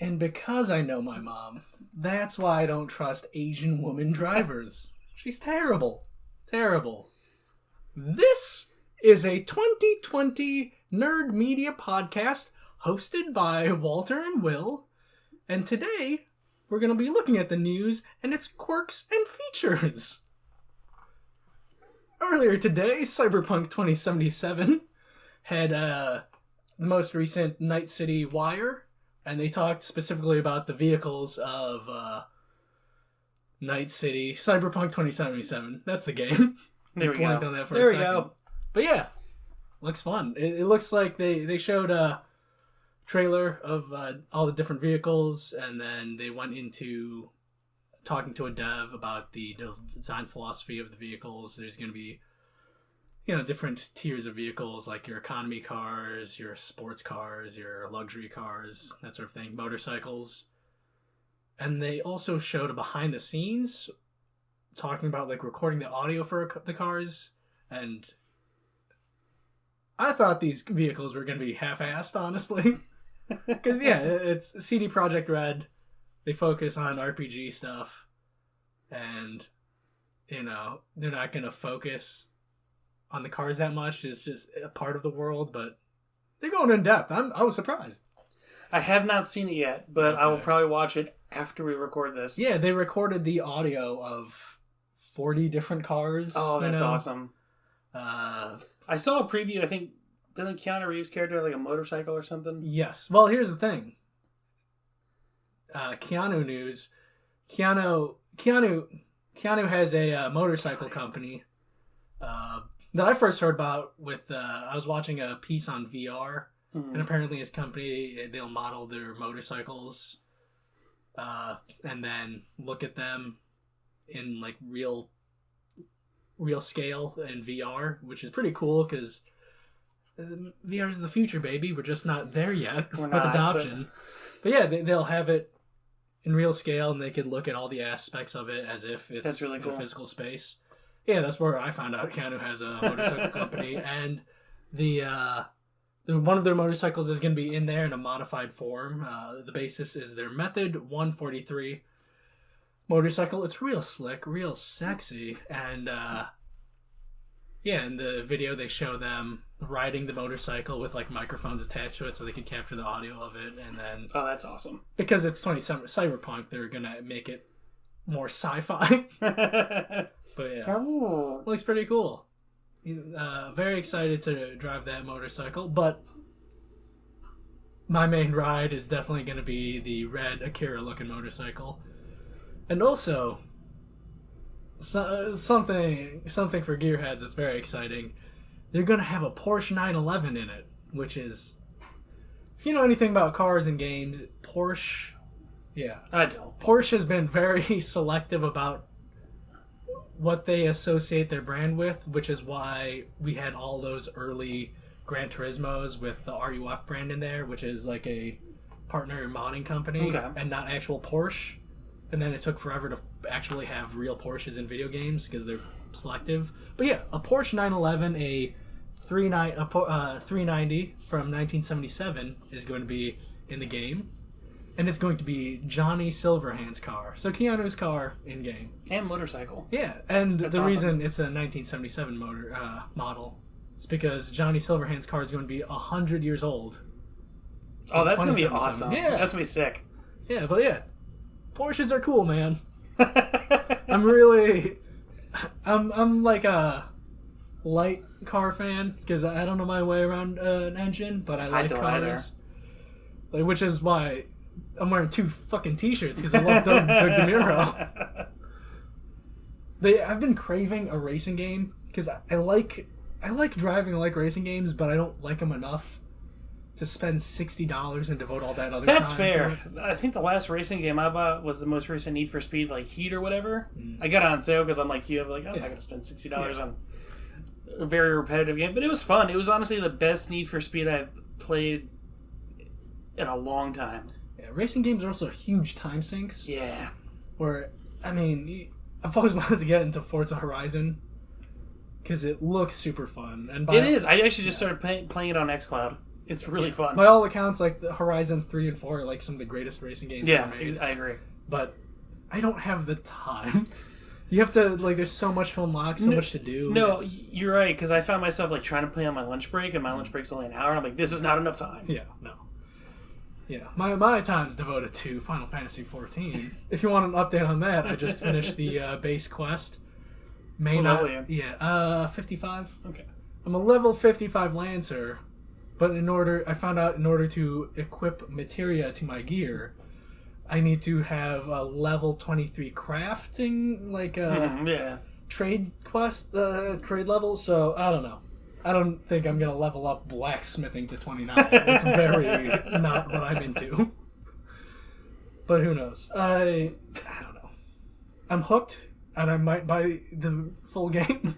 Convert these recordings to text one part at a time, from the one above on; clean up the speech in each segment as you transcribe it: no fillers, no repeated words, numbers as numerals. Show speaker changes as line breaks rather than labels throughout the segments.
And because I know my mom, that's why I don't trust Asian woman drivers. She's terrible. Terrible. This is a 2020 Nerd Media podcast hosted by Walter and Will. And today, we're going to be looking at the news and its quirks and features. Earlier today, Cyberpunk 2077 had the most recent Night City Wire. And they talked specifically about the vehicles of Night City. Cyberpunk 2077. That's the game.
There we go.
On that for a second. But yeah, looks fun. It looks like they showed a trailer of all the different vehicles, and then they went into talking to a dev about the design philosophy of the vehicles. There's going to be different tiers of vehicles, like your economy cars, your sports cars, your luxury cars, that sort of thing, motorcycles. And they also showed a behind the scenes talking about like recording the audio for the cars. And I thought these vehicles were going to be half-assed, honestly. Because, yeah, it's CD Projekt Red. They focus on RPG stuff. And, they're not going to focus on the cars that much. It's just a part of the world, but they're going in depth. I was surprised.
I have not seen it yet, but okay. I will probably watch it after we record this.
Yeah, they recorded the audio of 40 different cars.
Oh, that's awesome. I saw a preview. I think, doesn't Keanu Reeves' character have like a motorcycle or something?
Yes. Well, here's the thing. Keanu news. Keanu has a motorcycle company. That I first heard about with, I was watching a piece on VR, and apparently his company, they'll model their motorcycles, and then look at them in like real scale in VR, which is pretty cool because VR is the future, baby. We're just not there yet with adoption. But yeah, they'll have it in real scale, and they could look at all the aspects of it as if it's
That's really cool.
In a physical space. Yeah, that's where I found out Keanu has a motorcycle company, and the one of their motorcycles is going to be in there in a modified form. The basis is their Method 143 motorcycle. It's real slick, real sexy, and in the video they show them riding the motorcycle with like microphones attached to it so they can capture the audio of it, and then
that's awesome.
Because it's Cyberpunk, they're gonna make it more sci-fi. But yeah, looks pretty cool. He's very excited to drive that motorcycle, but my main ride is definitely going to be the red Akira-looking motorcycle. And also, something for gearheads that's very exciting. They're going to have a Porsche 911 in it, which is, if you know anything about cars and games, Porsche... Yeah.
I don't.
Porsche has been very selective about what they associate their brand with, which is why we had all those early Gran Turismos with the RUF brand in there, which is like a partner modding company and not actual Porsche. And then it took forever to actually have real Porsches in video games because they're selective. But yeah, a Porsche 911, a 390 from 1977 is going to be in the game. And it's going to be Johnny Silverhand's car. So Keanu's car in-game.
And motorcycle.
Yeah, and that's the awesome. Reason it's a 1977 model is because Johnny Silverhand's car is going to be 100 years old.
Oh, that's going to be awesome.
Yeah.
That's going to be sick.
Yeah, but yeah. Porsches are cool, man. I'm like a light car fan because I don't know my way around an engine, but I like cars. Like, which is why I'm wearing 2 fucking t-shirts because I love Doug DeMuro. I've been craving a racing game because I like driving, I like racing games, but I don't like them enough to spend $60 and devote all that other time.
That's fair. I think the last racing game I bought was the most recent Need for Speed, like Heat or whatever. I got it on sale because I'm like you. I'm like, I'm not going to spend $60 on a very repetitive game, but it was fun. It was honestly the best Need for Speed I've played in a long time.
Yeah, racing games are also huge time sinks.
Yeah.
Where, I mean, I've always wanted to get into Forza Horizon because it looks super fun. And
it is. I actually just started playing it on xCloud. It's really fun.
By all accounts, like the Horizon 3 and 4 are like some of the greatest racing games ever made.
I agree.
But I don't have the time. You have to, like, there's so much to unlock, so much to do.
No, you're right, because I found myself, like, trying to play on my lunch break, and my lunch break's only an hour, and I'm like, this is not enough time.
Yeah, no. Yeah, my time's devoted to Final Fantasy XIV. If you want an update on that, I just finished the base quest.
What level are you?
55.
Okay.
I'm a level 55 Lancer, but I found out in order to equip materia to my gear, I need to have a level 23 crafting, like trade quest, trade level. So I don't know. I don't think I'm gonna level up blacksmithing to 29. It's very not what I'm into. But who knows? I don't know. I'm hooked, and I might buy the full game.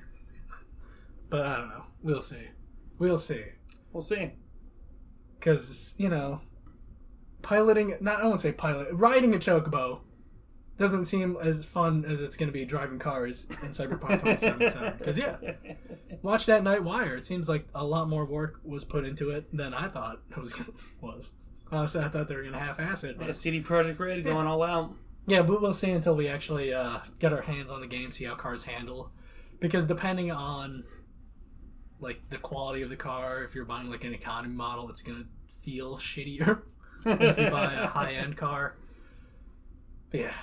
But I don't know. We'll see. We'll see. Because, riding a chocobo doesn't seem as fun as it's going to be driving cars in Cyberpunk 2077. Because, watch that Night Wire. It seems like a lot more work was put into it than I thought it was. Honestly, I thought they were going to half-ass it.
But... CD Projekt Red going all out.
Yeah, but we'll see until we actually get our hands on the game, see how cars handle. Because depending on, like, the quality of the car, if you're buying, like, an economy model, it's going to feel shittier than if you buy a high-end car. But yeah.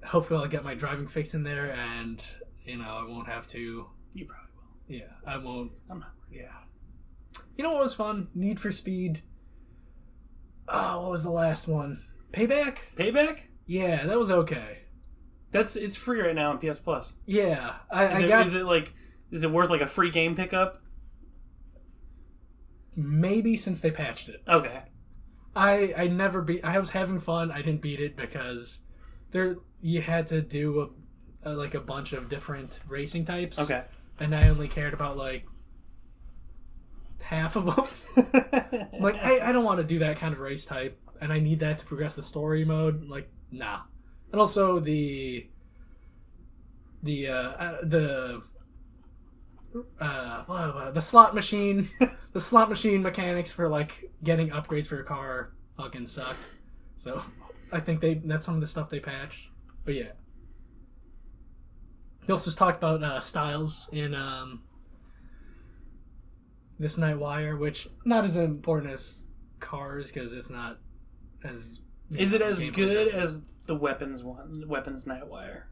Hopefully I'll get my driving fix in there, and, I won't have to...
You probably will.
Yeah, I won't.
I'm not.
Yeah. You know what was fun? Need for Speed. Oh, what was the last one? Payback?
Payback?
Yeah, that was okay.
It's free right now on PS Plus.
Yeah.
Is it worth like a free game pickup?
Maybe since they patched it.
Okay.
I was having fun. I didn't beat it because you had to do a bunch of different racing types.
Okay.
And I only cared about like half of them. So I'm like, I don't want to do that kind of race type, and I need that to progress the story mode. Like, nah. And also the slot machine, the slot machine mechanics for like getting upgrades for your car fucking sucked. So I think that's some of the stuff they patched. But yeah. He also talked about styles in this Night Wire, which not as important as cars because it's not as.
Is it as good as the Weapons Night Wire?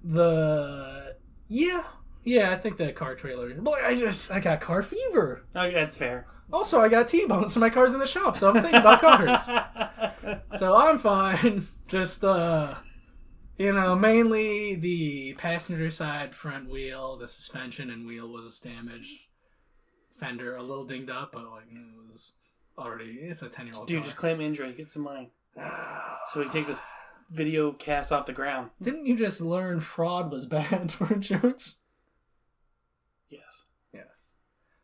Yeah, I think that car trailer. Boy, I got car fever.
Oh, yeah, that's fair.
Also, I got T-bones, so my car's in the shop, so I'm thinking about cars. So I'm fine. Just, mainly the passenger side front wheel, the suspension and wheel was damaged. Fender a little dinged up, but like it was already. It's a 10-year-old.
Dude,
car.
just claim injury, get some money, so we can take this video cast off the ground.
Didn't you just learn fraud was bad for insurance?
Yes.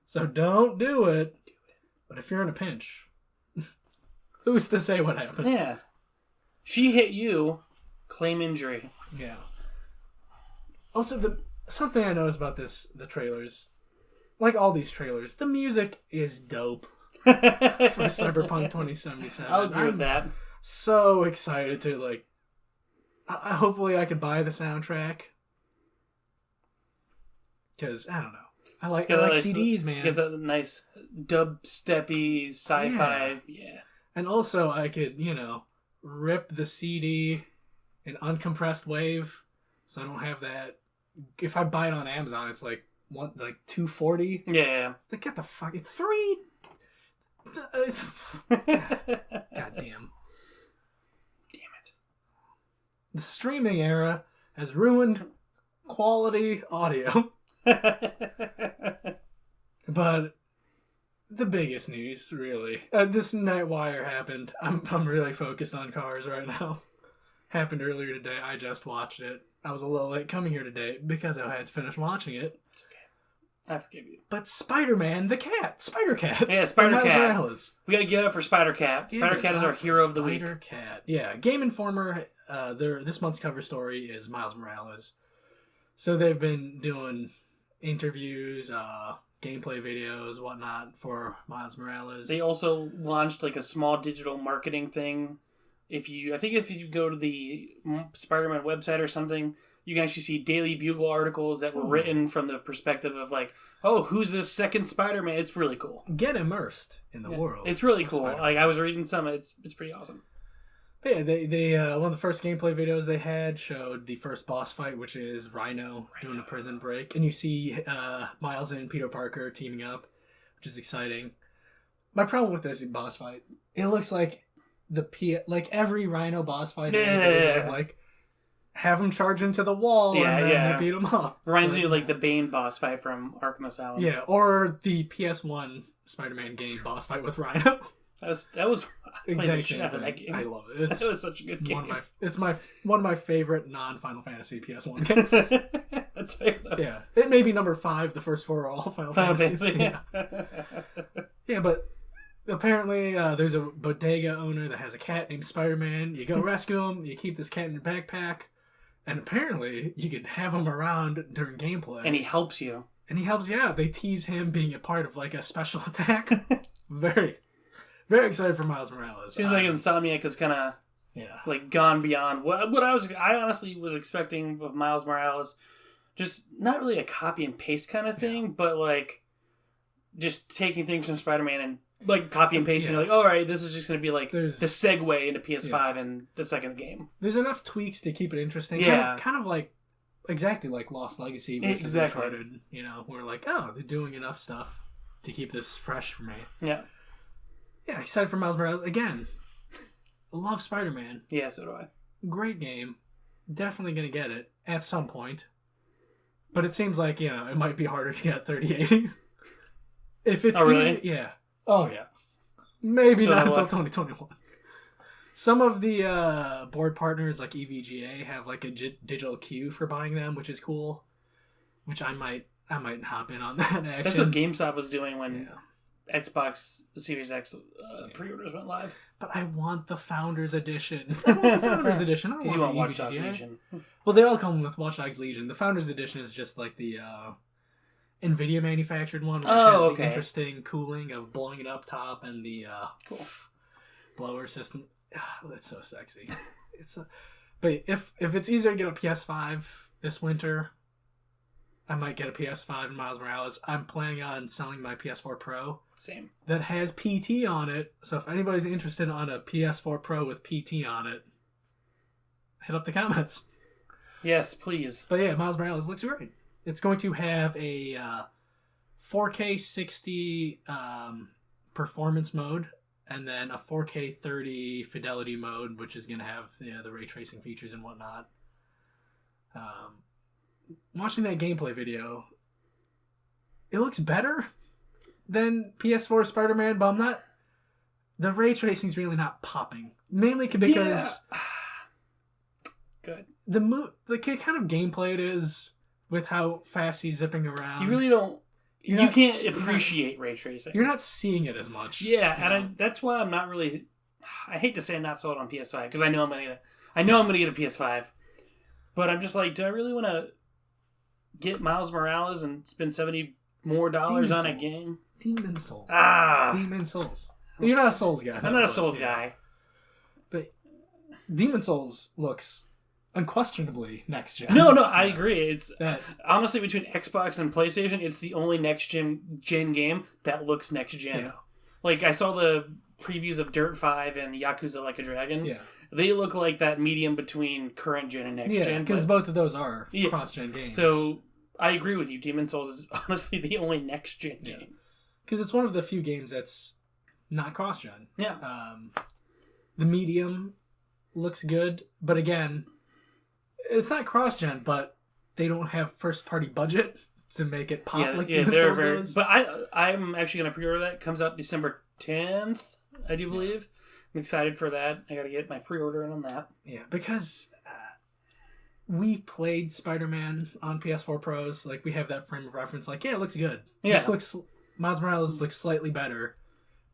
So don't do it. But if you're in a pinch, who's to say what happened?
Yeah. She hit you. Claim injury.
Yeah. Also, something I noticed about the trailers, like all these trailers, the music is dope for Cyberpunk 2077.
I'll agree with that.
So excited to hopefully I can buy the soundtrack because I don't know. I like CDs, man.
It's a nice dubsteppy sci-fi. Yeah.
And also I could, rip the CD in uncompressed wave, so I don't have that. If I buy it on Amazon, it's like $240.
Yeah.
Like, get the fuck $3. God damn.
Damn it.
The streaming era has ruined quality audio. But the biggest news, really, this Night Wire happened. I'm really focused on cars right now. Happened earlier today. I just watched it. I was a little late coming here today because I had to finish watching it.
It's okay. I forgive you.
But Spider-Man, the cat, Spider-Cat.
Yeah, Spider-Cat. We got to give it up for Spider-Cat. Spider-Cat is our hero of the week.
Spider-Cat. Yeah, Game Informer. This month's cover story is Miles Morales. So they've been doing interviews, gameplay videos, whatnot, for Miles Morales.
They also launched like a small digital marketing thing. If you go to the Spider-Man website or something, you can actually see Daily Bugle articles that were written from the perspective of like, oh, who's this second Spider-Man? It's really cool.
Get immersed in the world.
It's really cool.
Spider-Man.
Like I was reading some, it's pretty awesome.
But yeah, they one of the first gameplay videos they had showed the first boss fight, which is Rhino doing a prison break, and you see Miles and Peter Parker teaming up, which is exciting. My problem with this boss fight, it looks like like every Rhino boss fight. Like have him charge into the wall and then they beat him up.
Reminds me of like the Bane boss fight from Arkham Asylum.
Yeah, or the PS1 Spider-Man game boss fight with Rhino.
That was
exactly
that game.
I love it.
It was such a good game.
One of my favorite non-Final Fantasy PS1 games.
That's fair.
Yeah, it may be number 5. The first 4 are all Final Fantasies. Yeah. Yeah, but apparently there's a bodega owner that has a cat named Spider-Man. You go rescue him. You keep this cat in your backpack, and apparently you can have him around during gameplay.
And he helps you.
And he helps you out. They tease him being a part of like a special attack. Very excited for Miles Morales.
Seems like Insomniac has kind of like gone beyond what I honestly was expecting of Miles Morales. Just not really a copy and paste kind of thing, but like just taking things from Spider-Man and like copy and pasting. Like, all right, this is just going to be like the segue into PS5 and the second game.
There's enough tweaks to keep it interesting.
Yeah,
kind of like exactly like Lost Legacy versus Uncharted. You know, we're like, oh, they're doing enough stuff to keep this fresh for me.
Yeah.
Yeah, excited for Miles Morales. Again, love Spider-Man.
Yeah, so do I.
Great game. Definitely going to get it at some point. But it seems like, it might be harder to get 3080. If it's
really?
Yeah. Oh, yeah. Maybe not until 2021. Some of the board partners, like EVGA, have like a digital queue for buying them, which is cool. Which I might hop in on that, actually.
That's what GameStop was doing when... Xbox Series X pre-orders went live.
But I want the Founders Edition. I want the Founders Edition.
Because you want Watch Dogs Legion.
Well, they all come with Watch Dogs Legion. The Founders Edition is just like the NVIDIA manufactured one. Where it has the interesting cooling of blowing it up top and the blower system. That's so sexy. But if it's easier to get a PS5 this winter, I might get a PS5 and Miles Morales. I'm planning on selling my PS4 Pro.
Same. That
has PT on it. So if anybody's interested on a PS4 Pro with PT on it, hit up the comments.
Yes, please.
But yeah, Miles Morales looks great. It's going to have a 4K 60 performance mode, and then a 4K 30 fidelity mode, which is going to have the ray tracing features and whatnot. Watching that gameplay video, it looks better than PS4 Spider-Man, but the ray tracing's really not popping. Mainly because
good.
The kind of gameplay it is with how fast he's zipping around.
You really don't. You can't appreciate ray tracing.
You're not seeing it as much.
Yeah, and that's why I'm not really. I hate to say I'm not sold on PS5 because I know I'm gonna get a PS5, but I'm just like, do I really want to get Miles Morales and spend $70 more on a game?
Demon Souls. Demon Souls. You're not a Souls guy.
I'm not a Souls guy.
But Demon Souls looks unquestionably next gen.
No, I agree. It's honestly between Xbox and PlayStation, it's the only next gen game that looks next gen. Yeah. Like I saw the previews of Dirt 5 and Yakuza Like a Dragon. Yeah. They look like that medium between current gen and next gen.
Yeah, because both of those are cross-gen games.
So I agree with you. Demon Souls is honestly the only next gen game.
Because it's one of the few games that's not cross-gen.
Yeah.
The medium looks good, but again, it's not cross-gen, but they don't have first-party budget to make it pop like Demon Souls does.
But I'm actually going to pre-order that. It comes out December 10th, I do believe. I'm excited for that. I got to get my pre-order in on that.
Yeah, because we played Spider-Man on PS4 Pros. Like, we have that frame of reference. Like, it looks good. Yeah. Miles Morales looks slightly better,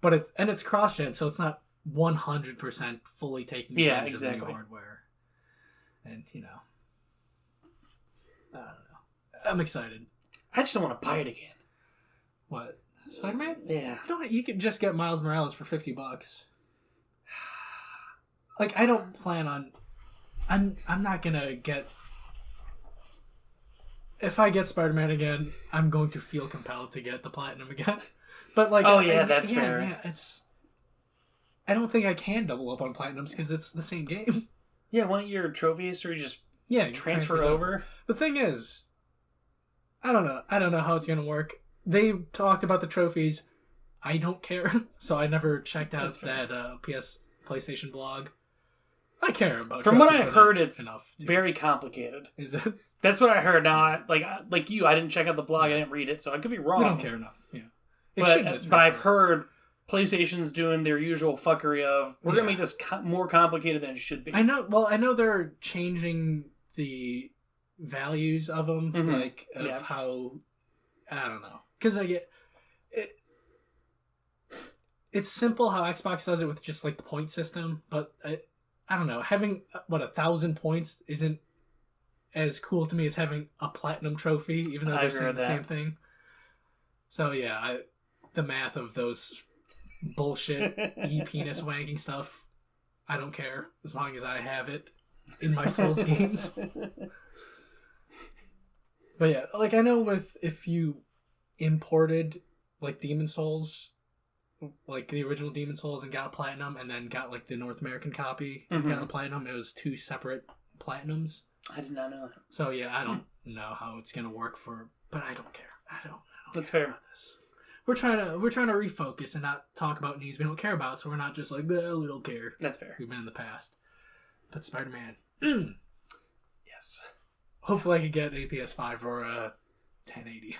but it's cross-gen, so it's not 100% fully taking advantage of the new hardware. And, I don't know. I'm excited.
I just don't want to buy it again.
What? Spider-Man?
Yeah.
You could just get Miles Morales for $50. Like, I don't plan on... I'm not gonna get... If I get Spider-Man again, I'm going to feel compelled to get the Platinum again. But, like...
Oh, yeah, that's fair.
Yeah, it's... I don't think I can double up on Platinums because it's the same game.
Yeah, one of your trophy history just transfer over.
The thing is, I don't know how it's gonna work. They talked about the trophies. I don't care, so I never checked out that PlayStation blog. I care about.
From what I heard, it's very complicated.
Is it?
That's what I heard. Now, like you, I didn't check out the blog. I didn't read it, so I could be wrong.
We don't care enough. Yeah,
but I've heard PlayStation's doing their usual fucking of we're gonna make this more complicated than it should be.
I know. Well, I know they're changing the values of them, how I don't know, because I get it. It's simple how Xbox does it with just like the point system, but I don't know. Having 1,000 points isn't as cool to me as having a platinum trophy, even though they're saying the same thing. So yeah, the math of those bullshit e-penis wanking stuff, I don't care as long as I have it in my Souls games. But yeah, like I know if you imported like Demon Souls, like the original Demon Souls, and got a platinum, and then got like the North American copy and got a platinum, it was 2 separate platinums.
I did not know that.
So yeah, I don't know how it's gonna work but I don't care. I don't
That's
care
fair.
about this. We're trying to refocus and not talk about news we don't care about, so we're not just like, well, we don't care.
That's fair.
We've been in the past. But Spider-Man.
Yes.
Hopefully I could get a PS5 or a 1080.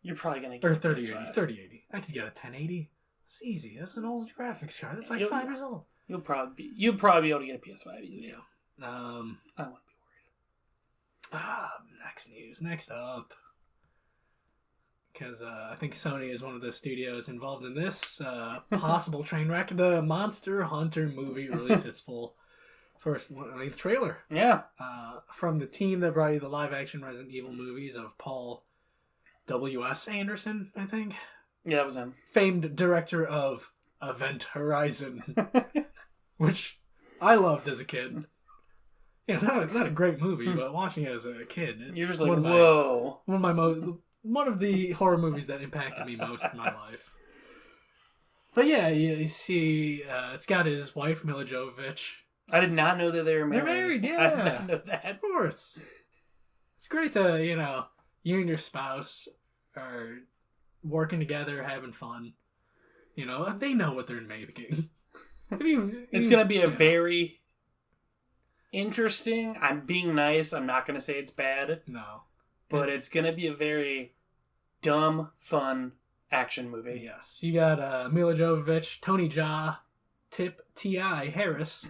You're probably going to get
or 3080. 3080. I could get a 1080. It's easy. That's an old graphics card. That's like 5 years old.
You'll probably be able to get a PS5 easily.
Yeah.
I wouldn't be worried.
Next news. Next up. Because I think Sony is one of the studios involved in this possible train wreck. The Monster Hunter movie released its first length trailer.
Yeah.
From the team that brought you the live action Resident Evil movies of Paul W.S. Anderson, I think.
Yeah, that was him.
Famed director of Event Horizon, which I loved as a kid. Yeah, not a great movie, but watching it as a kid,
you're just like, whoa.
One of the horror movies that impacted me most in my life. But yeah, you see, it's got his wife, Mila Jovovich.
I did not know that they were married.
They're married, yeah.
I did not know that.
Of course. It's great to, you and your spouse are working together, having fun. They know what they're making.
It's going to be a very interesting, I'm being nice, I'm not going to say it's bad. No. But it's going to be a very dumb, fun action movie.
Yes. You got Mila Jovovich, Tony Jaa, Tip T.I. Harris.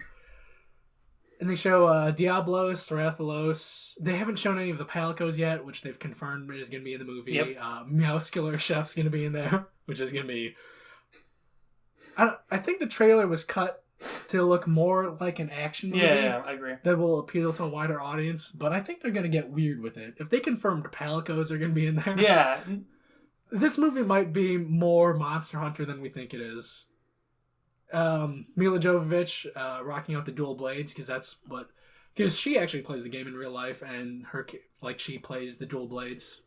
And they show Diablos, Rathalos. They haven't shown any of the Palicos yet, which they've confirmed is going to be in the movie. Yep. Meowscular Chef's going to be in there, which is going to be... I think the trailer was cut to look more like an action movie.
Yeah, I agree.
That will appeal to a wider audience, but I think they're going to get weird with it. If they confirmed Palicos are going to be in there...
Yeah.
This movie might be more Monster Hunter than we think it is. Mila Jovovich rocking out the dual blades, because she actually plays the game in real life, and she plays the dual blades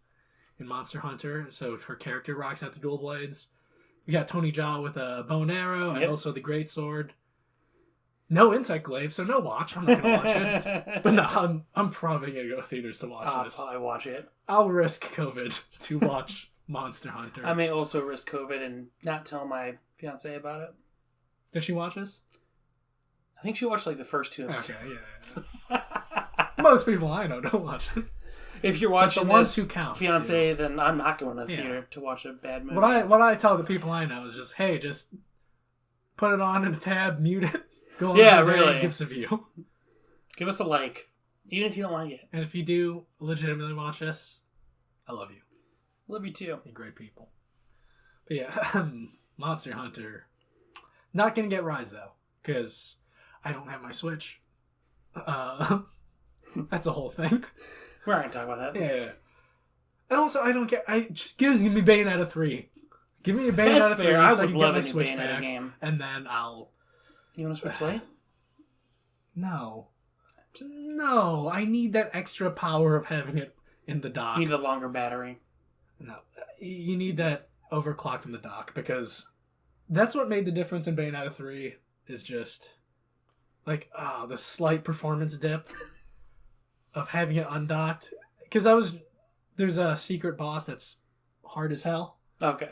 in Monster Hunter, so her character rocks out the dual blades. We got Tony Jaa with a bow and arrow, and also the greatsword. No Insect Glaive, so no watch. I'm not gonna watch it, but no, I'm probably gonna go to theaters to watch this.
I'll probably watch it.
I'll risk COVID to watch Monster Hunter.
I may also risk COVID and not tell my fiance about it.
Did she watch this?
I think she watched the first 2 episodes.
Okay, yeah. Most people I know don't watch it.
If you're watching
the ones who count,
fiance, then I'm not going to the theater to watch a bad movie.
What I tell the people I know is just, hey, just put it on in a tab, mute it, go on
really.
give us a view.
Give us a like, even if you don't like it.
And if you do legitimately watch this, I love you.
Love you too.
You're great people. But yeah, Monster Hunter. Not going to get Rise, though, because I don't have my Switch. That's a whole thing.
We're not going to talk about that.
Yeah. And also, I don't get... Just give me Bayonetta 3. Give me a Bayonetta 3
fair.
so I
would
can
love
get my
any
Switch
Bayonetta
back.
game.
And then I'll...
You want to Switch Lite?
No. No, I need that extra power of having it in the dock.
You need a longer battery.
No, you need that overclocked in the dock, because that's what made the difference in Bayonetta 3 is just like, the slight performance dip of having it undocked. Because there's a secret boss that's hard as hell.
Okay.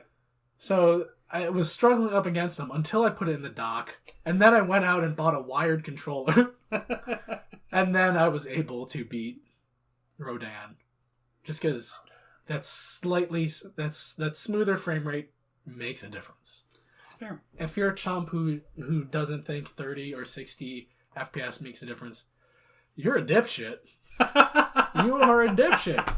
So I was struggling up against them until I put it in the dock. And then I went out and bought a wired controller. And then I was able to beat Rodan. Just because that smoother frame rate makes a difference.
That's fair.
If you're a chump who doesn't think 30 or 60 FPS makes a difference, you're a dipshit. You are a dipshit.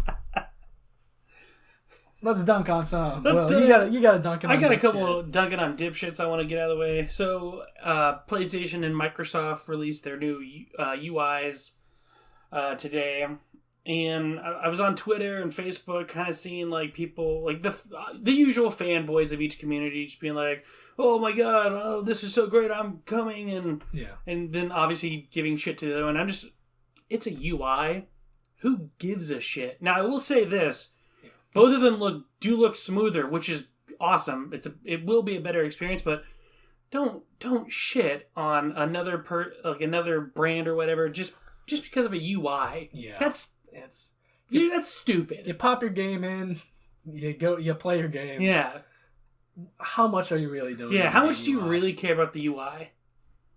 Let's dunk on some. You got to dunk on.
I got a couple dunking on dipshits I want to get out of the way. So, PlayStation and Microsoft released their new UIs today, and I was on Twitter and Facebook, kind of seeing like people like the usual fanboys of each community, just being like, "Oh my god, oh this is so great, I'm coming," and then obviously giving shit to the other one. It's a UI. Who gives a shit? Now I will say this. Both of them look smoother, which is awesome. It will be a better experience, but don't shit on another brand or whatever just because of a UI.
Yeah,
that's stupid.
You pop your game in, you play your game.
Yeah.
How much are you really doing?
Yeah, how much do you really care about the UI?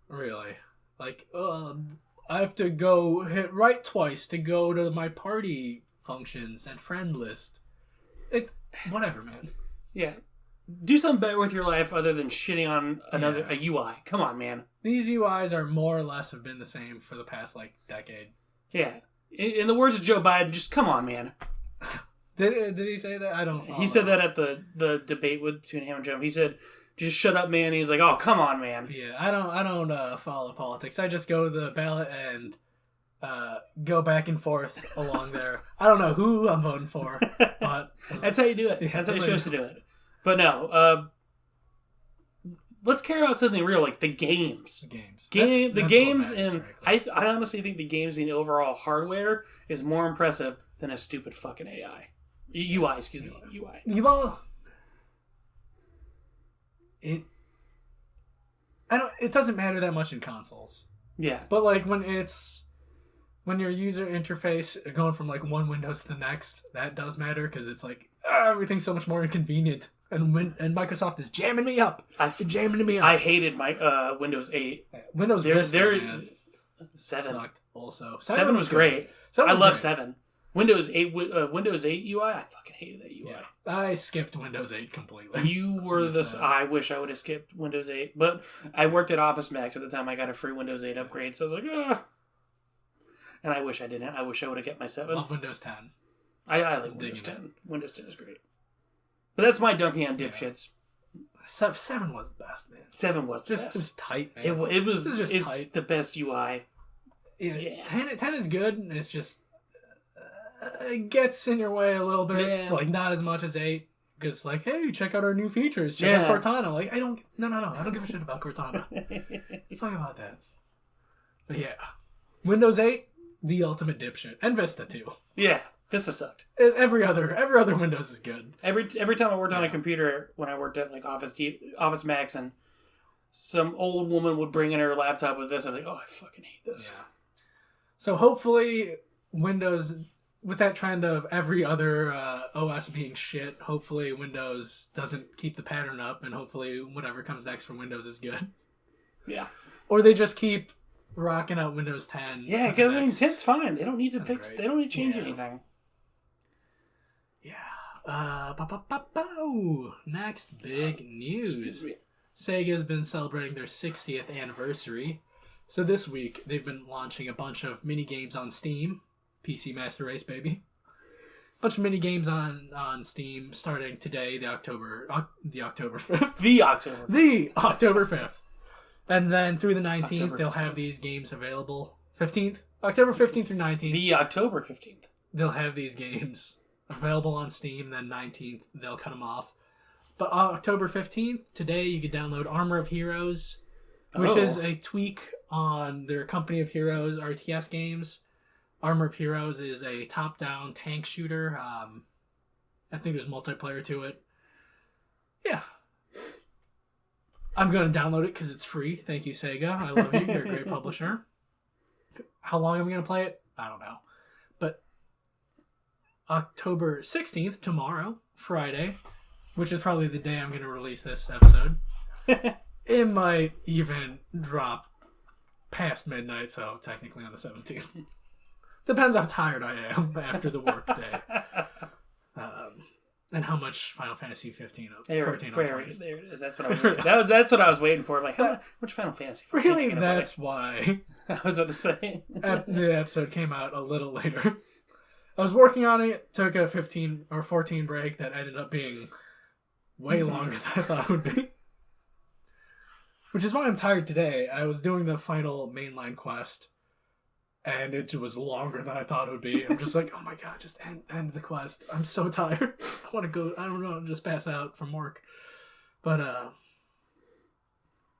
Really, like I have to go hit right twice to go to my party functions and friend list. It's whatever, man.
Yeah. Do something better with your life other than shitting on a UI. Come on, man.
These UIs are more or less have been the same for the past, decade.
Yeah. In the words of Joe Biden, just come on, man.
Did he say that? I don't follow.
He said that at the debate between him and Joe. He said, just shut up, man. He's like, oh, come on, man.
Yeah, I don't follow politics. I just go to the ballot and go back and forth along there. I don't know who I'm voting for, but
that's how you do it. That's how you're supposed to do it. But no, let's care about something real, like the games. The games, and I honestly think the games and the overall hardware is more impressive than a stupid fucking UI. UI, excuse me. UI.
It doesn't matter that much in consoles.
Yeah.
But when your user interface going from one Windows to the next, that does matter because it's everything's so much more inconvenient. And Microsoft is jamming me up. Jamming me up.
I hated my Windows 8.
Windows Vista,
7
sucked also.
7 was great. I love 7. Windows 8 UI, I fucking hated that UI.
Yeah. I skipped Windows 8 completely.
You were I wish I would have skipped Windows 8, but I worked at Office Max at the time. I got a free Windows 8 upgrade, so I was like, ugh. And I wish I didn't. I wish I would have kept my 7.
Love Windows 10.
I like Windows 10. Windows 10 is great. But that's my dunking on dipshits.
7 was the best, man.
7 was the best.
It was tight, man.
It's tight. The best UI.
Yeah. 10 is good. It's just it gets in your way a little bit. Yeah. Not as much as 8. Because hey, check out our new features. Check out Cortana. I don't give a shit about Cortana. Fuck about that. But yeah. Windows 8, the ultimate dipshit. And Vista too.
Yeah. Vista sucked.
Every other Windows is good.
Every time I worked on a computer, when I worked at Office Max, and some old woman would bring in her laptop with this, I'm like, oh, I fucking hate this.
Yeah. So hopefully Windows, with that trend of every other OS being shit, hopefully Windows doesn't keep the pattern up, and hopefully whatever comes next for Windows is good.
Yeah.
Or they just keep rocking out Windows 10.
Yeah, because 10's fine. They don't need to fix. Great. They don't need to change anything.
Yeah. Next big news. Sega's been celebrating their 60th anniversary. So this week, they've been launching a bunch of mini games on Steam. PC Master Race, baby. Bunch of mini games on Steam starting today, the October 5th. The October 5th. And then through the 19th, October they'll 15th. Have these games available. 15th? October 15th through 19th.
The October 15th.
They'll have these games Available on Steam, then 19th, they'll cut them off. But October 15th, today, you can download Armor of Heroes, which is a tweak on their Company of Heroes RTS games. Armor of Heroes is a top-down tank shooter. I think there's multiplayer to it. Yeah. I'm going to download it because it's free. Thank you, Sega. I love you. You're a great publisher. How long am I going to play it? I don't know. But October 16th, tomorrow, Friday, which is probably the day I'm going to release this episode. It might even drop past midnight, so technically on the 17th. Depends how tired I am after the work day. And how much Final Fantasy 14
there it is. That's what I was that's what I was waiting for. I'm like, how much Final Fantasy 14?
Really, that's why.
I was about to say.
The episode came out a little later. I was working on it, took a 15 or 14 break that ended up being way longer than I thought it would be. Which is why I'm tired today. I was doing the final mainline quest, and it was longer than I thought it would be. I'm just like, oh my god, just end the quest. I'm so tired. I want to go, I don't know, just pass out from work. But,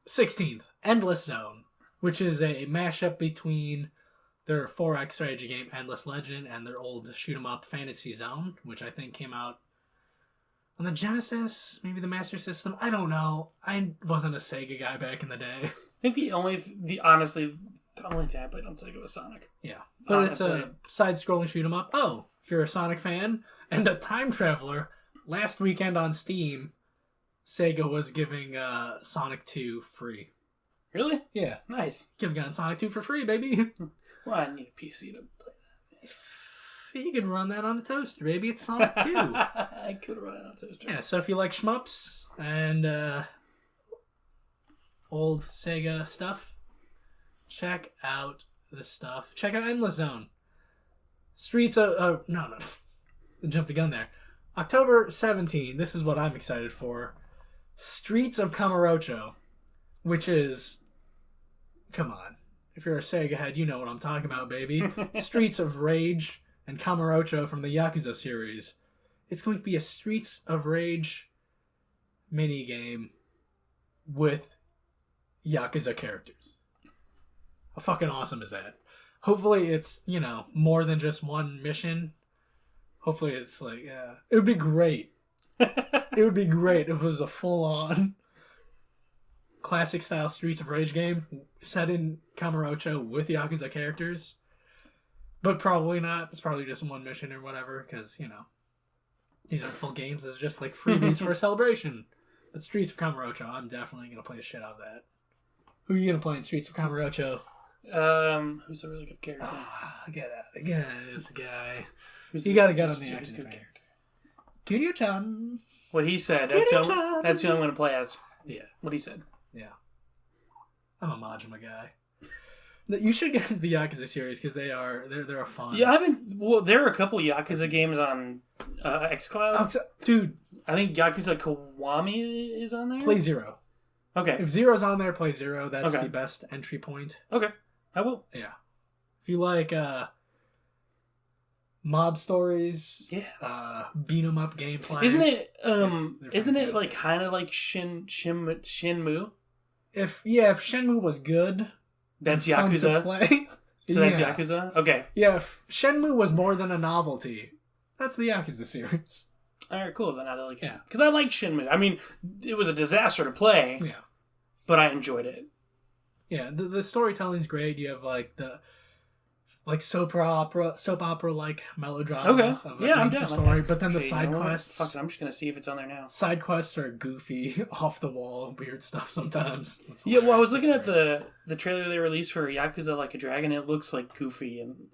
16th, Endless Zone, which is a mashup between their 4X strategy game, Endless Legend, and their old shoot-'em-up Fantasy Zone, which I think came out on the Genesis, maybe the Master System. I don't know. I wasn't a Sega guy back in the day.
I think the only thing I played on Sega was Sonic.
Yeah. But honestly, it's a side-scrolling shoot-'em-up. Oh, if you're a Sonic fan and a time traveler, last weekend on Steam, Sega was giving Sonic 2 free.
Really?
Yeah.
Nice.
Could have gotten Sonic 2 for free, baby.
Well, I need a PC to play that.
You could run that on a toaster, baby. It's Sonic 2.
I could run it on a toaster.
Yeah, so if you like shmups and old Sega stuff, check out this stuff. Check out Endless Zone. Streets of... no. I jumped the gun there. October 17, this is what I'm excited for. Streets of Kamurocho, which is... Come on. If you're a Sega head, you know what I'm talking about, baby. Streets of Rage and Kamurocho from the Yakuza series. It's going to be a Streets of Rage minigame with Yakuza characters. How fucking awesome is that? Hopefully it's, more than just one mission. Hopefully it's like, yeah. It would be great. It would be great if it was a full-on classic style Streets of Rage game set in Kamurocho with Yakuza characters. But probably not. It's probably just one mission or whatever, because, these aren't full games. This is just like freebies for a celebration. But Streets of Kamurocho, I'm definitely going to play the shit out of that. Who are you going to play in Streets of Kamurocho?
Who's a really good character?
Get out of this guy. You got to get on the action. Good character. Kiryu-chan.
What he said. That's who I'm going to play as.
Yeah.
What he said.
Yeah. I'm a Majima guy. You should get into the Yakuza series because they're a fun.
Yeah, there are a couple Yakuza games on xCloud.
Dude,
I think Yakuza Kiwami is on there.
Play Zero.
Okay.
If Zero's on there, play Zero. That's the best entry point.
Okay, I will.
Yeah. If you like mob stories, beat 'em up gameplay,
isn't it like kind of like Shenmue? If
Shenmue was good.
That's Yakuza.
To play.
So that's Yakuza? Okay.
Yeah, if Shenmue was more than a novelty, that's the Yakuza series.
Alright, cool. Then I like it. Yeah. Because I like Shenmue. I mean, it was a disaster to play.
Yeah.
But I enjoyed it.
Yeah, the storytelling's great. You have soap opera like melodrama of a story, but then the side quests.
Fuck it, I'm just gonna see if it's on there now.
Side quests are goofy, off the wall, weird stuff sometimes.
Yeah, well, I was looking at the trailer they released for Yakuza Like a Dragon. It looks like goofy and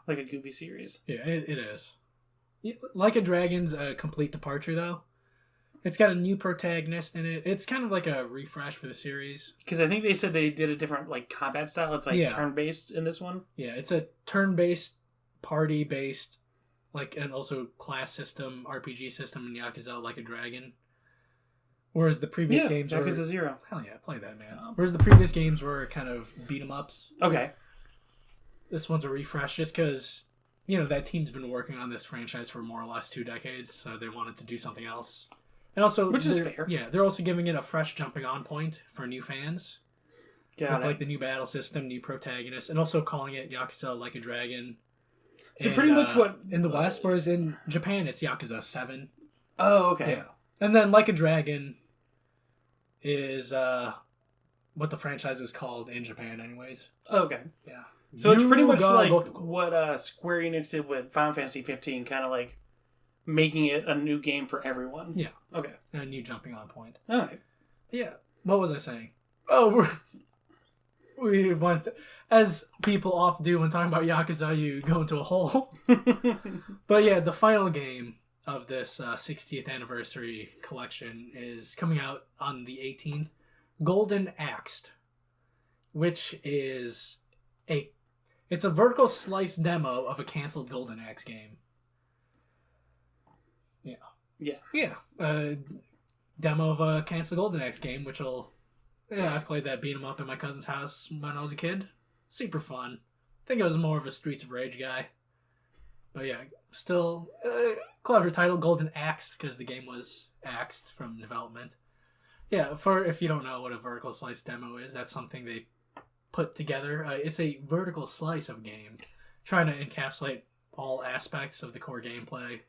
like a goofy series.
Yeah, it is. Like a Dragon's a complete departure though. It's got a new protagonist in it. It's kind of like a refresh for the series.
Because I think they said they did a different combat style. It's turn-based in this one.
Yeah, it's a turn-based, party-based, and also class system, RPG system in Yakuza Like a Dragon. Whereas the previous games were...
Yakuza 0.
Hell yeah, play that, man. Whereas the previous games were kind of beat-em-ups.
Okay.
This one's a refresh just because, that team's been working on this franchise for more or less 2 decades, so they wanted to do something else. And also,
which is fair.
Yeah, they're also giving it a fresh jumping on point for new fans.
Got
with like the new battle system, new protagonists, and also calling it Yakuza Like a Dragon.
So pretty much what
in the West, whereas in Japan it's Yakuza 7.
Oh, okay.
Yeah. And then Like a Dragon is what the franchise is called in Japan anyways.
Okay.
Yeah.
So it's pretty much like what Square Enix did with Final Fantasy 15, kind of like making it a new game for everyone.
Yeah.
Okay.
And a new jumping on point.
All right.
Yeah. What was I saying? Oh, we went, as people often do when talking about Yakuza, you go into a hole. But yeah, the final game of this 60th anniversary collection is coming out on the 18th. Golden Axed, which is it's a vertical slice demo of a canceled Golden Axe game. Yeah.
Yeah.
Yeah. Demo of a canceled Golden Axe game, which will... Yeah, I played that beat 'em up in my cousin's house when I was a kid. Super fun. I think I was more of a Streets of Rage guy. But yeah, still clever title, Golden Axed, because the game was axed from development. Yeah, for if you don't know what a vertical slice demo is, that's something they put together. It's a vertical slice of game, trying to encapsulate all aspects of the core gameplay.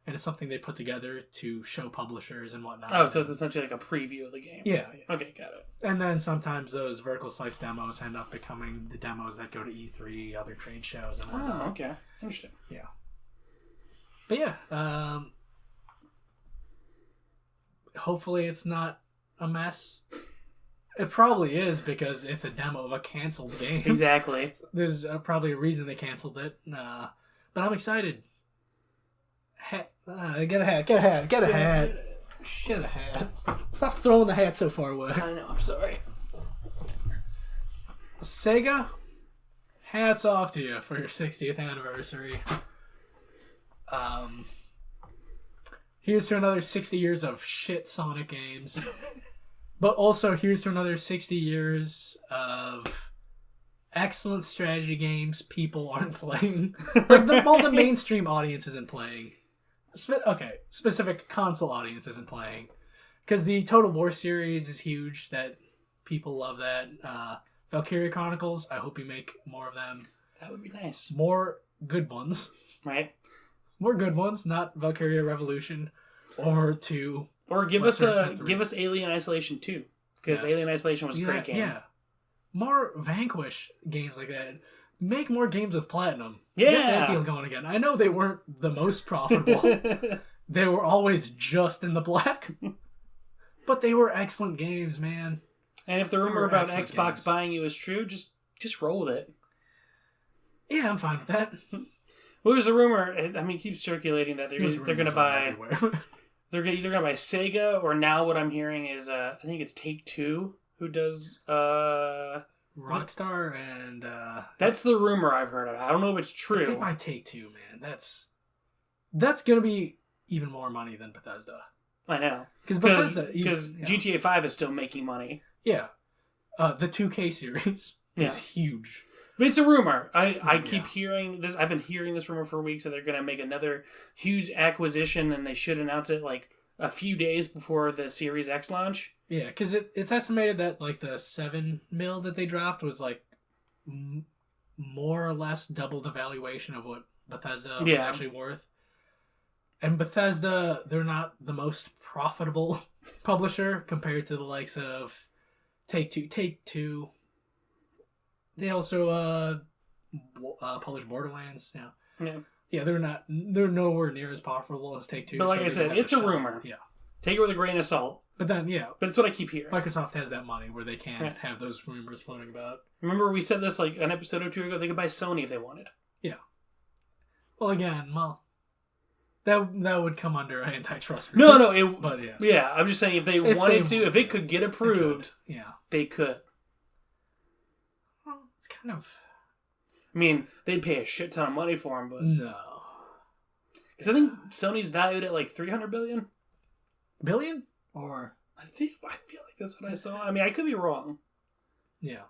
And it's something they put together to show publishers and whatnot.
Oh, so it's essentially like a preview of the game.
Yeah.
Okay, got it.
And then sometimes those vertical slice demos end up becoming the demos that go to E3, other trade shows, and whatnot.
Oh, okay. Interesting.
Yeah. But yeah, hopefully it's not a mess. It probably is because it's a demo of a canceled game.
Exactly.
There's probably a reason they canceled it. But I'm excited. Hat. Get a hat. Get a hat. Get a hat. Get a hat. Stop throwing the hat so far away.
I know. I'm sorry.
Sega, hats off to you for your 60th anniversary. Here's to another 60 years of shit Sonic games. But also here's to another 60 years of excellent strategy games people aren't playing. Like all the mainstream audience isn't playing. Specific console audience isn't playing. Because the Total War series is huge. That people love that. Valkyria Chronicles, I hope you make more of them.
That would be nice.
More good ones.
Right?
More good ones, not Valkyria Revolution or 2.
Or give us Alien Isolation 2. Because Alien Isolation was a great game. Yeah.
More Vanquish games like that. Make more games with Platinum.
Yeah.
Get that deal going again. I know they weren't the most profitable. They were always just in the black. But they were excellent games, man.
And if the rumor about Xbox buying you is true, just roll with it.
Yeah, I'm fine with that.
Well, there's a rumor. I mean, it keeps circulating that they're going to buy. They're either going to buy Sega, or now what I'm hearing is I think it's Take-Two who does
Rockstar and
that's the rumor I've heard of. I don't know if it's true.
If they buy Take-Two, man, that's going to be even more money than Bethesda.
I know. Because GTA 5 is still making money.
Yeah. The 2K series is huge.
But it's a rumor. I keep hearing this. I've been hearing this rumor for weeks that they're going to make another huge acquisition, and they should announce it like a few days before the Series X launch. Yeah, because
it's estimated that like the $7 million that they dropped was like more or less double the valuation of what Bethesda was actually worth. And Bethesda, they're not the most profitable publisher compared to the likes of Take-Two. They also publish Borderlands. Yeah, they're nowhere near as profitable as Take-Two.
But like I said, it's a rumor. Yeah. Take it with a grain of salt.
But then,
But it's what I keep hearing.
Microsoft has that money where they can have those rumors floating about.
Remember we said this like an episode or two ago, they could buy Sony if they wanted.
Yeah. Well, again, that would come under antitrust reviews. But yeah.
Yeah, I'm just saying if they wanted to, if it could get approved, they could.
Well, it's kind of...
I mean, they'd pay a shit ton of money for them, but...
No.
Because I think Sony's valued at like $300 billion.
Billion? Or...
I feel like that's what I saw. I mean, I could be wrong.
Yeah.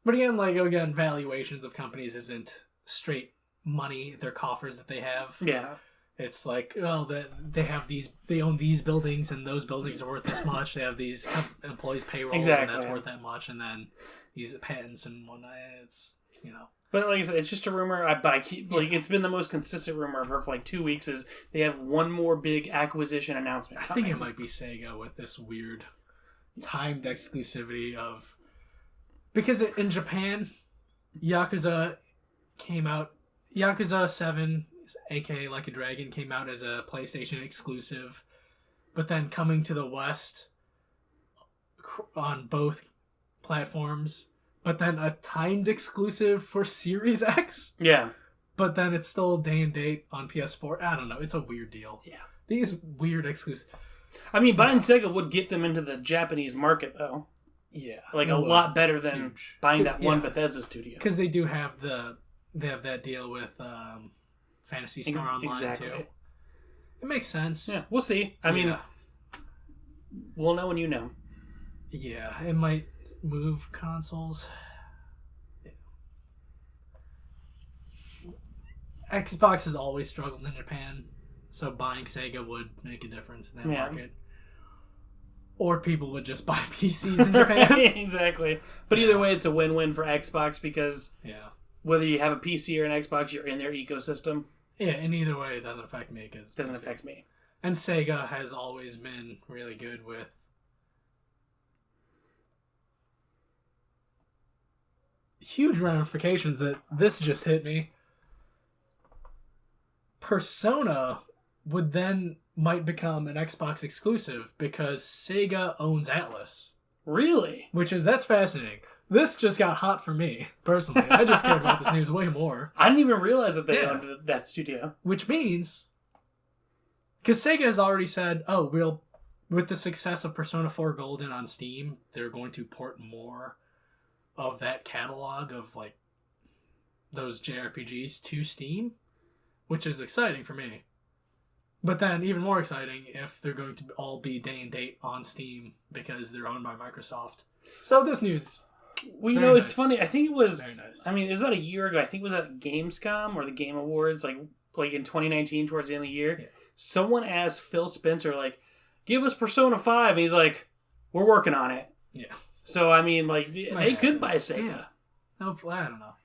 But again, valuations of companies isn't straight money, their coffers that they have.
Yeah.
It's like, well, they own these buildings, and those buildings are worth this much. They have these employees' payrolls, and that's worth that much. And then these patents and whatnot. It's, you know.
But like I said, it's just a rumor. But I keep it's been the most consistent rumor I've heard for like 2 weeks. Is they have one more big acquisition announcement coming.
I think it might be Sega with this weird timed exclusivity of, because in Japan, Yakuza came out. Yakuza 7, aka Like a Dragon, came out as a PlayStation exclusive, but then coming to the West on both platforms. But then a timed exclusive for Series X?
Yeah.
But then it's still day and date on PS4. I don't know. It's a weird deal.
Yeah.
These weird exclusives.
I mean, buying Sega would get them into the Japanese market, though.
Yeah.
Like, a lot better than buying that one Bethesda studio.
Because they do have that deal with Phantasy Star Online, too. It makes sense.
Yeah, we'll see. I mean, we'll know when you know.
Yeah, it might move consoles. Yeah. Xbox has always struggled in Japan, so buying Sega would make a difference in that market. Or people would just buy PCs in Japan.
Exactly. But either way, it's a win-win for Xbox because whether you have a PC or an Xbox, you're in their ecosystem.
Yeah, and either way, it doesn't affect me.
It doesn't affect me.
And Sega has always been really good with huge ramifications that this just hit me. Persona might become an Xbox exclusive because Sega owns Atlas.
Really?
That's fascinating. This just got hot for me, personally. I just cared about this news way more.
I didn't even realize that they owned that studio.
Which means, because Sega has already said, with the success of Persona 4 Golden on Steam, they're going to port more of that catalog of like those JRPGs to Steam, which is exciting for me. But then even more exciting if they're going to all be day and date on Steam because they're owned by Microsoft. So this news.
Well, it's funny. I think it was. Very nice. I mean, it was about a year ago. I think it was at Gamescom or the Game Awards, like in 2019, towards the end of the year. Yeah. Someone asked Phil Spencer, like, "Give us Persona 5," and he's like, "We're working on it."
Yeah.
So I mean, like, they could buy Sega.
Yeah. Hopefully, I don't know.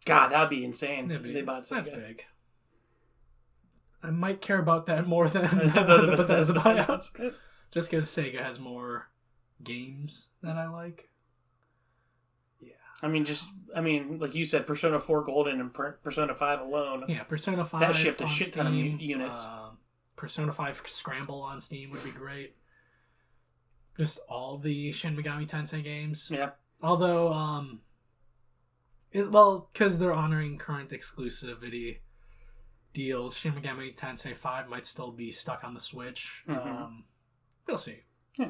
God, that'd be insane. If they bought Sega.
That's big. I might care about that more than the Bethesda buyouts. Just because Sega has more games that I like. Yeah.
I mean, like you said, Persona 4 Golden and Persona 5 alone.
Yeah, Persona 5
that shipped a shit ton of units.
Persona 5 Scramble on Steam would be great. Just all the Shin Megami Tensei games.
Yeah.
Although, because they're honoring current exclusivity deals, Shin Megami Tensei 5 might still be stuck on the Switch. Mm-hmm. We'll see.
Yeah.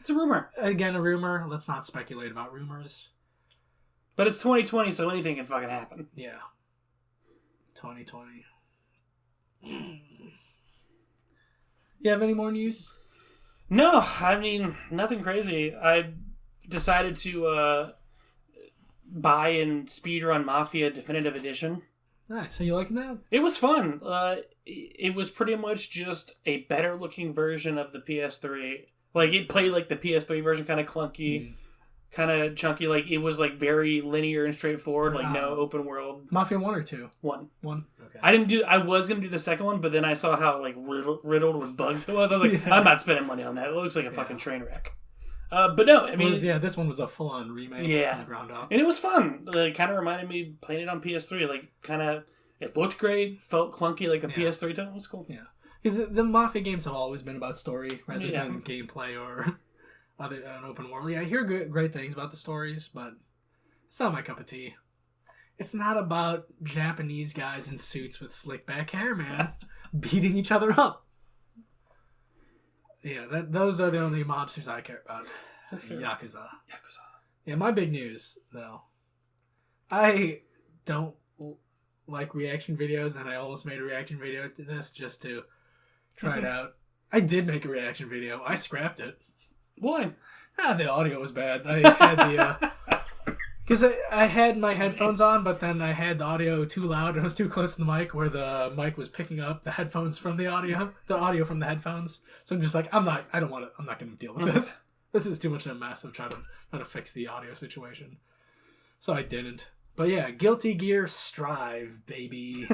It's a rumor.
Again, a rumor. Let's not speculate about rumors.
But it's 2020, so anything can fucking happen.
Yeah. 2020. You have any more news?
No, I mean, nothing crazy. I decided to buy and speedrun Mafia Definitive Edition.
Nice. Are you liking that?
It was fun. It was pretty much just a better looking version of the PS3. Like, it played like the PS3 version, kind of clunky, kind of chunky. Like, it was like very linear and straightforward, like no open world.
Mafia 1 or 2?
1.
Okay.
I was going to do the second one, but then I saw how like riddled with bugs it was. I was like, I'm not spending money on that. It looks like a fucking train wreck. But no, I mean...
this one was a full-on remake from the ground up.
And it was fun. It kind of reminded me playing it on PS3. Like, kind of... It looked great, felt clunky like a PS3 title. It was cool.
Yeah. Because the Mafia games have always been about story rather than gameplay or an open world. Yeah, I hear great things about the stories, but it's not my cup of tea. It's not about Japanese guys in suits with slick back hair, man, beating each other up. Yeah, those are the only mobsters I care about. That's Yakuza. Yeah, my big news, though. I don't like reaction videos, and I almost made a reaction video to this just to try it out. I did make a reaction video. I scrapped it.
Why?
The audio was bad. I had Because I had my headphones on, but then I had the audio too loud and it was too close to the mic where the mic was picking up the headphones from the audio from the headphones. So I'm just like, I'm not going to deal with this. This is too much of a mess of trying to fix the audio situation. So I didn't. But yeah, Guilty Gear Strive, baby.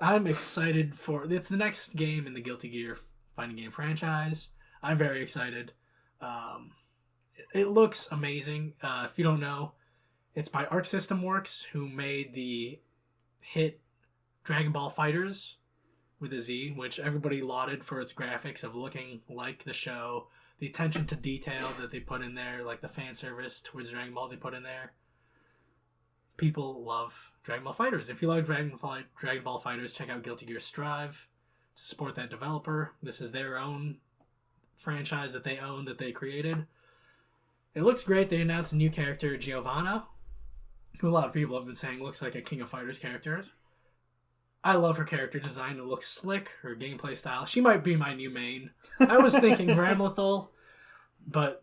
I'm excited it's the next game in the Guilty Gear fighting game franchise. I'm very excited. It looks amazing. If you don't know, it's by Arc System Works, who made the hit Dragon Ball FighterZ with a Z, which everybody lauded for its graphics of looking like the show, the attention to detail that they put in there, like the fan service towards Dragon Ball they put in there. People love Dragon Ball FighterZ. If you like Dragon Ball FighterZ, check out Guilty Gear Strive to support that developer. This is their own franchise that they own, that they created. It looks great. They announced a new character, Giovanna, who a lot of people have been saying looks like a King of Fighters character. I love her character design. It looks slick. Her gameplay style. She might be my new main. I was thinking Ramlethal, but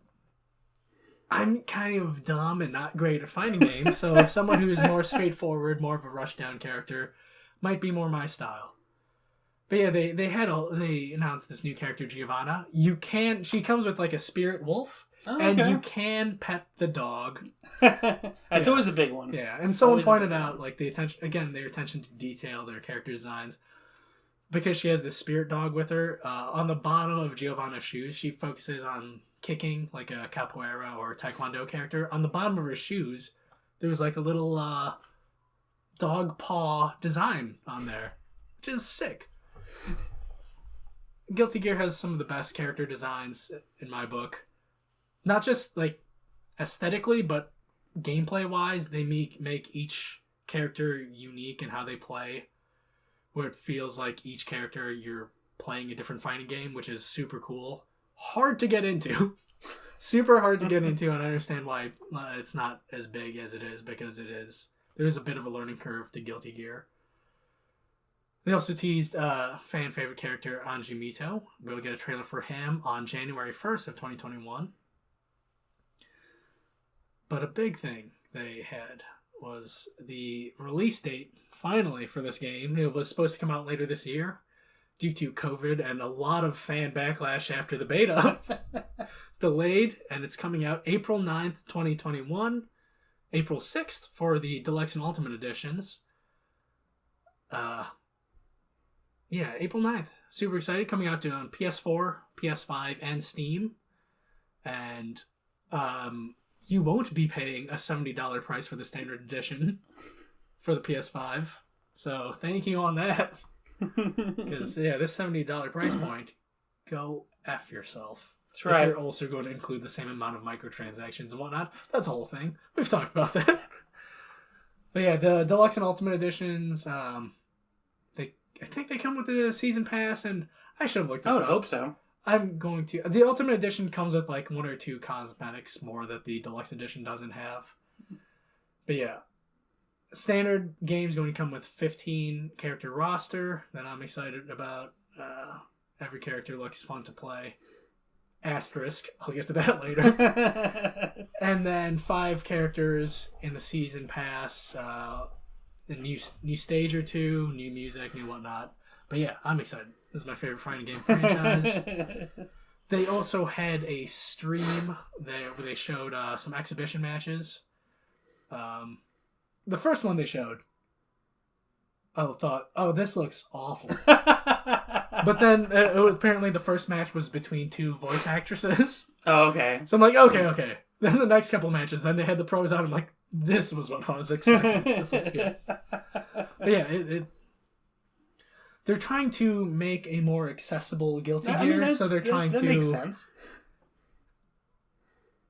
I'm kind of dumb and not great at fighting games, so someone who is more straightforward, more of a rushdown character, might be more my style. But yeah, they announced this new character, Giovanna. She comes with like a spirit wolf. Oh, okay. And you can pet the dog.
That's always a big one.
Yeah, and someone pointed out like their attention to detail, their character designs, because she has this spirit dog with her. On the bottom of Giovanna's shoes, she focuses on kicking like a capoeira or taekwondo character. On the bottom of her shoes, there was like a little dog paw design on there, which is sick. Guilty Gear has some of the best character designs in my book. Not just like aesthetically, but gameplay wise, they make each character unique in how they play, where it feels like each character you're playing a different fighting game, which is super cool. Hard to get into. Super hard to get into, and I understand why it's not as big as it is, because there is a bit of a learning curve to Guilty Gear. They also teased fan favorite character Anji Mito. We'll get a trailer for him on January 1st of 2021. But a big thing they had was the release date, finally, for this game. It was supposed to come out later this year due to COVID and a lot of fan backlash after the beta. Delayed, and it's coming out April 9th, 2021. April 6th for the Deluxe and Ultimate Editions. April 9th. Super excited. Coming out on PS4, PS5, and Steam. And, you won't be paying a $70 price for the standard edition for the PS5. So thank you on that. Because, this $70 price point, go F yourself. That's right. If you're also going to include the same amount of microtransactions and whatnot, that's a whole thing. We've talked about that. But yeah, the Deluxe and Ultimate Editions, I think they come with the Season Pass, and I should have looked this up.
I would hope so.
I'm going to. The Ultimate Edition comes with like one or two cosmetics more that the Deluxe Edition doesn't have. But yeah, standard game's going to come with 15 character roster that I'm excited about. Every character looks fun to play. Asterisk. I'll get to that later. And then 5 characters in the Season Pass. A new stage or 2, new music, new whatnot. But yeah, I'm excited. This is my favorite fighting game franchise. They also had a stream there where they showed some exhibition matches. The first one they showed, I thought, this looks awful. But then apparently the first match was between 2 voice actresses.
Oh, okay.
So I'm like, okay. Then the next couple matches, then they had the pros out. I'm like, this was what I was expecting. This looks good. But yeah, they're trying to make a more accessible Guilty Gear, so they're trying to
makes sense.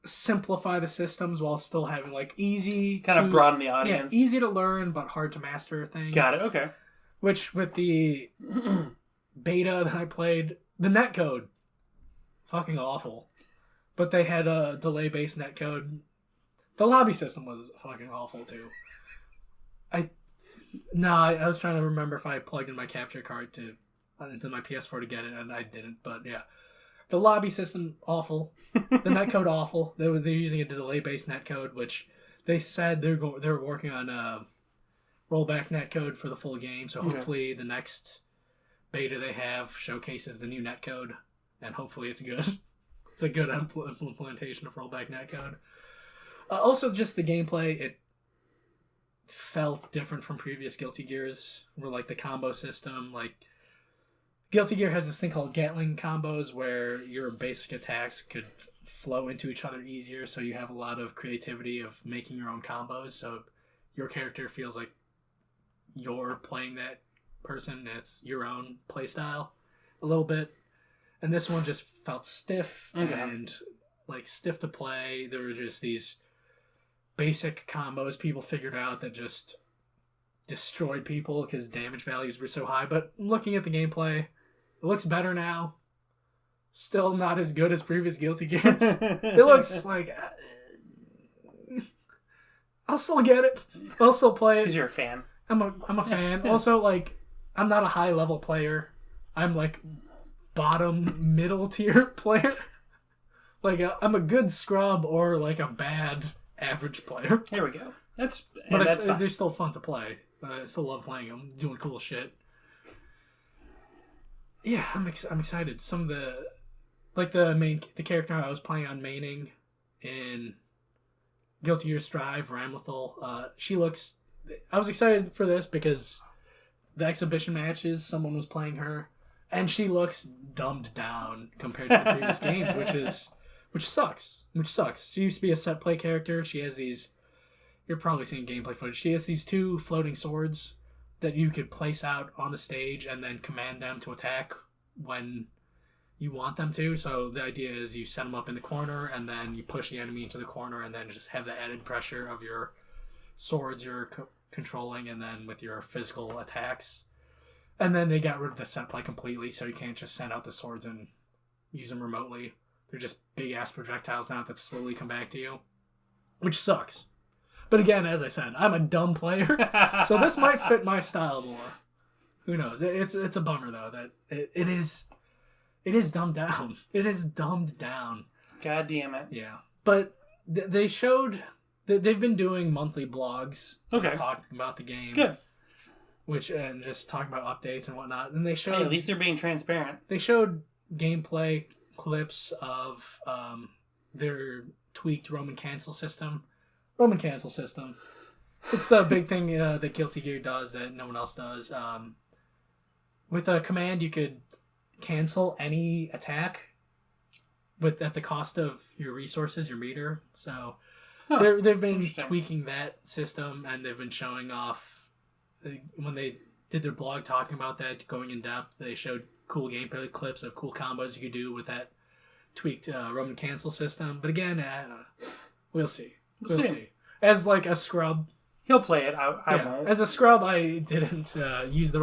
Simplify the systems while still having like easy
kind of broaden the audience.
Yeah, easy to learn but hard to master thing.
Got it. Okay.
Which with the beta that I played, the netcode, fucking awful. But they had a delay-based netcode. The lobby system was fucking awful too. I was trying to remember if I plugged in my capture card into my PS4 to get it, and I didn't. But yeah, the lobby system awful. The netcode awful. They're using a delay-based netcode, which they said they're working on rollback netcode for the full game, so hopefully the next beta they have showcases the new netcode, and hopefully it's good. It's a good implementation of rollback netcode. Also, just the gameplay, it felt different from previous Guilty Gears, where like the combo system, like Guilty Gear has this thing called Gatling combos where your basic attacks could flow into each other easier, so you have a lot of creativity of making your own combos, so your character feels like you're playing that person, it's your own playstyle a little bit. And this one just felt stiff and like stiff to play. There were just these basic combos people figured out that just destroyed people because damage values were so high. But looking at the gameplay, it looks better now. Still not as good as previous Guilty Gears. It looks like I'll still get it. I'll still play it.
Because you're a fan.
I'm a fan. Yeah. Also, like, I'm not a high level player. I'm like bottom middle tier player. Like I'm a good scrub or like a bad average player.
There we go. That's
fine. They're still fun to play. I still love playing them, doing cool shit. Yeah, I'm excited. Some of the the character I was playing on maining in Guilty Gear Strive, Ramlethal, she looks. I was excited for this because the exhibition matches, someone was playing her, and she looks dumbed down compared to the previous games, which sucks. She used to be a set play character. She has these. You're probably seeing gameplay footage. She has these 2 floating swords that you could place out on the stage and then command them to attack when you want them to. So the idea is you set them up in the corner and then you push the enemy into the corner and then just have the added pressure of your swords you're controlling and then with your physical attacks. And then they got rid of the set play completely, so you can't just send out the swords and use them remotely. They're just big-ass projectiles now that slowly come back to you, which sucks. But again, as I said, I'm a dumb player, so this might fit my style more. Who knows? It's a bummer, though, that it is dumbed down. It is dumbed down.
God damn it.
Yeah. But they showed... They've been doing monthly blogs talking about the game.
Good.
And just talking about updates and whatnot. And they showed...
Hey, at least they're being transparent.
They showed gameplay clips of their tweaked Roman cancel system. It's the big thing that Guilty Gear does that no one else does. With a command, you could cancel any attack at the cost of your resources, your meter. So they've been tweaking that system, and they've been showing off when they did their blog talking about that, going in depth. They showed cool gameplay clips of cool combos you could do with that tweaked Roman cancel system. But again, we'll see. We'll see. As like a scrub,
he'll play it. I won't.
As a scrub, I didn't use the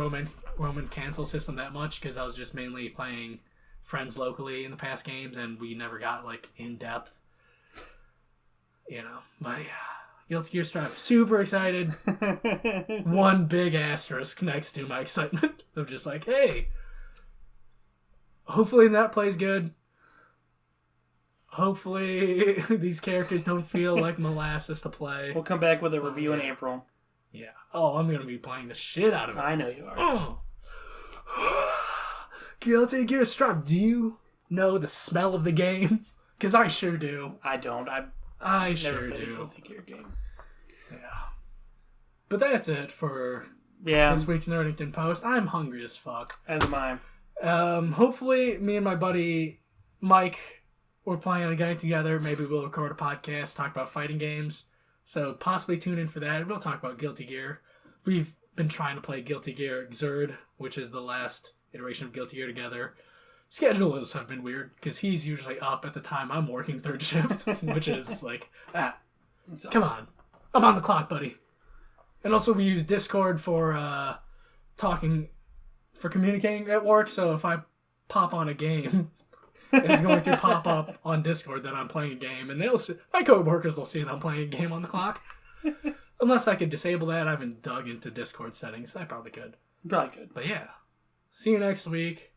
Roman cancel system that much because I was just mainly playing friends locally in the past games, and we never got like in depth. But yeah, Guilty Gear Strive. Super excited. One big asterisk next to my excitement of just like, hey, hopefully that plays good. Hopefully these characters don't feel like molasses to play.
We'll come back with a review in April.
Yeah. Oh, I'm going to be playing the shit out of it.
I know you are.
Guilty Gear Strive. Do you know the smell of the game? Because I sure do.
I don't.
I
sure
do.
Never played a Guilty Gear game.
Yeah. But that's it for this week's Nerdington post. I'm hungry as fuck.
As am I.
Hopefully, me and my buddy Mike, we're planning on getting together. Maybe we'll record a podcast, talk about fighting games. So possibly tune in for that. We'll talk about Guilty Gear. We've been trying to play Guilty Gear Xrd, which is the last iteration of Guilty Gear together. Schedules have been weird because he's usually up at the time I'm working third shift, which is like, come on. I'm on the clock, buddy. And also we use Discord for communicating at work. So if I pop on a game, it's going to pop up on Discord that I'm playing a game, and my coworkers will see that I'm playing a game on the clock. Unless I could disable that, I haven't dug into Discord settings. I probably could.
Probably could.
But yeah, see you next week.